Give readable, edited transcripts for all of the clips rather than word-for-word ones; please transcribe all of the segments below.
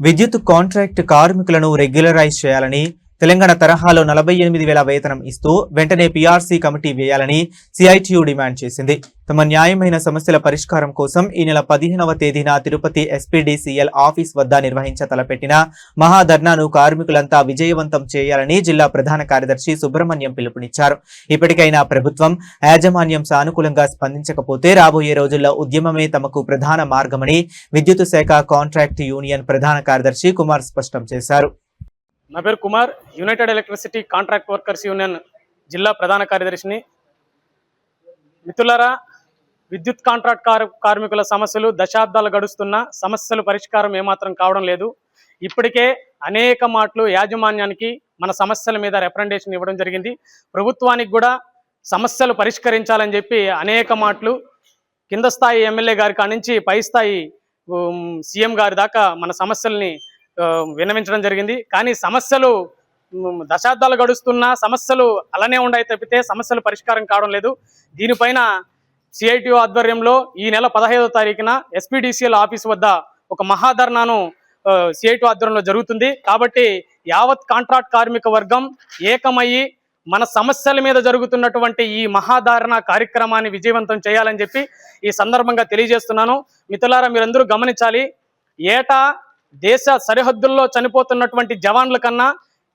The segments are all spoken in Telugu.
విద్యుత్ కాంట్రాక్ట్ కార్మికులను రెగ్యులరైజ్ చేయాలని, తెలంగాణ తరహాలో 48,000 వేతనం ఇస్తూ వెంటనే పీఆర్సీ కమిటీ వేయాలని సిఐటియు డిమాండ్ చేసింది. తమ న్యాయమైన సమస్యల పరిష్కారం కోసం ఈ నెల 15వ తేదీన తిరుపతి ఎస్పీడీసీఎల్ ఆఫీస్ వద్ద నిర్వహించ తలపెట్టిన మహాధర్నాను కార్మికులంతా విజయవంతం చేయాలని జిల్లా ప్రధాన కార్యదర్శి సుబ్రహ్మణ్యం పిలుపునిచ్చారు. ఇప్పటికైనా ప్రభుత్వం యాజమాన్యం సానుకూలంగా స్పందించకపోతే రాబోయే రోజుల్లో ఉద్యమమే తమకు ప్రధాన మార్గమని విద్యుత్ శాఖ కాంట్రాక్ట్ యూనియన్ ప్రధాన కార్యదర్శి కుమార్ స్పష్టం చేశారు. నా పేరు Kumar, United electricity contract workers union జిల్లా ప్రధాన కార్యదర్శిని. మిత్రులారా, విద్యుత్ కాంట్రాక్ట్ కార్మికుల సమస్యలు దశాబ్దాలు గడుస్తున్న సమస్యలు పరిష్కారం ఏమాత్రం కావడం లేదు. ఇప్పటికే అనేక మాటలు యాజమాన్యానికి మన సమస్యల మీద రిప్రజెంటేషన్ ఇవ్వడం జరిగింది. ప్రభుత్వానికి కూడా సమస్యలు పరిష్కరించాలని చెప్పి అనేక మాటలు కింద స్థాయి ఎమ్మెల్యే గారి కానించి పై స్థాయి సీఎం గారి దాకా మన సమస్యల్ని విన్నవించడం జరిగింది. కానీ సమస్యలు దశాబ్దాలు గడుస్తున్న సమస్యలు అలానే ఉన్నాయి తప్పితే సమస్యలు పరిష్కారం కావడం లేదు. దీనిపైన సిఐటియు ఆధ్వర్యంలో ఈ నెల 15వ తారీఖున ఎస్పీడీసీఎల్ ఆఫీస్ వద్ద ఒక మహాధర్నాను సిఐటియు ఆధ్వర్యంలో జరుగుతుంది. కాబట్టి యావత్ కాంట్రాక్ట్ కార్మిక వర్గం ఏకమయ్యి మన సమస్యల మీద జరుగుతున్నటువంటి ఈ మహాధారణ కార్యక్రమాన్ని విజయవంతం చేయాలని చెప్పి ఈ సందర్భంగా తెలియజేస్తున్నాను. మిత్రులారా, మీరందరూ గమనించాలి, ఏటా దేశ సరిహద్దుల్లో చనిపోతున్నటువంటి జవాన్ల కన్నా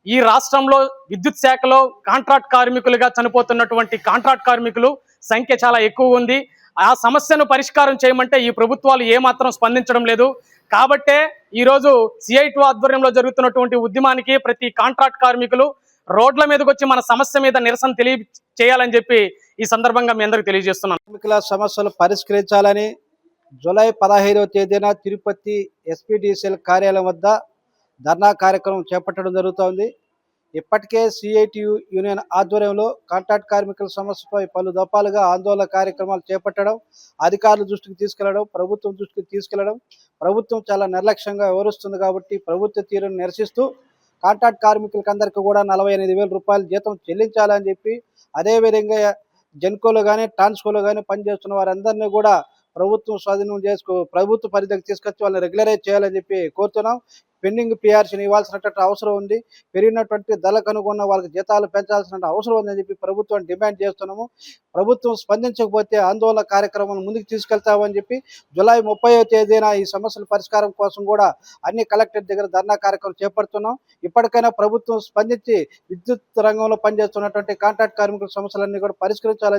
ఈ రాష్ట్రంలో విద్యుత్ శాఖలో కాంట్రాక్ట్ కార్మికులుగా చనిపోతున్నటువంటి కాంట్రాక్ట్ కార్మికులు సంఖ్య చాలా ఎక్కువ ఉంది. ఆ సమస్యను పరిష్కారం చేయమంటే ఈ ప్రభుత్వాలు ఏమాత్రం స్పందించడం లేదు. కాబట్టే ఈరోజు సిఐటియు ఆధ్వర్యంలో జరుగుతున్నటువంటి ఉద్యమానికి ప్రతి కాంట్రాక్ట్ కార్మికులు రోడ్ల మీదకి వచ్చి మన సమస్య మీద నిరసన చేయాలని చెప్పి ఈ సందర్భంగా మీ అందరికి తెలియజేస్తున్నాను. కార్మికుల సమస్యలు పరిష్కరించాలని జూలై 15వ తేదీన తిరుపతి ఎస్పీడీసీఎల్ కార్యాలయం వద్ద ధర్నా కార్యక్రమం చేపట్టడం జరుగుతోంది. ఇప్పటికే సిఐటియు యూనియన్ ఆధ్వర్యంలో కాంట్రాక్ట్ కార్మికుల సమస్యపై పలు దఫాలుగా ఆందోళన కార్యక్రమాలు చేపట్టడం, అధికారుల దృష్టికి తీసుకెళ్లడం, ప్రభుత్వం దృష్టికి తీసుకెళ్లడం, ప్రభుత్వం చాలా నిర్లక్ష్యంగా వ్యవహరిస్తుంది కాబట్టి ప్రభుత్వ తీరును నిరసిస్తూ కాంట్రాక్ట్ కార్మికులకు అందరికీ కూడా 48,000 రూపాయలు జీతం చెల్లించాలని చెప్పి, అదేవిధంగా జెన్కోలో కానీ ట్రాన్స్కోలో కానీ పనిచేస్తున్న వారందరినీ కూడా ప్రభుత్వం స్వాధీనం ప్రభుత్వ పరిధికి తీసుకొచ్చి వాళ్ళని రెగ్యులరైజ్ చేయాలని చెప్పి కోరుతున్నాం. పెండింగ్ పీఆర్సీని ఇవ్వాల్సినటువంటి అవసరం ఉంది. పెరిగినటువంటి ధరలకు అనుగుణ వాళ్ళకి జీతాలు పెంచాల్సిన అవసరం ఉందని చెప్పి ప్రభుత్వాన్ని డిమాండ్ చేస్తున్నాము. ప్రభుత్వం స్పందించకపోతే ఆందోళన కార్యక్రమాలను ముందుకు తీసుకెళ్తామని చెప్పి జూలై 30వ తేదీన ఈ సమస్యల పరిష్కారం కోసం కూడా అన్ని కలెక్టరేట్ దగ్గర ధర్నా కార్యక్రమం చేపడుతున్నాం. ఇప్పటికైనా ప్రభుత్వం స్పందించి విద్యుత్ రంగంలో పనిచేస్తున్నటువంటి కాంట్రాక్ట్ కార్మికుల సమస్యలన్నీ కూడా పరిష్కరించాలని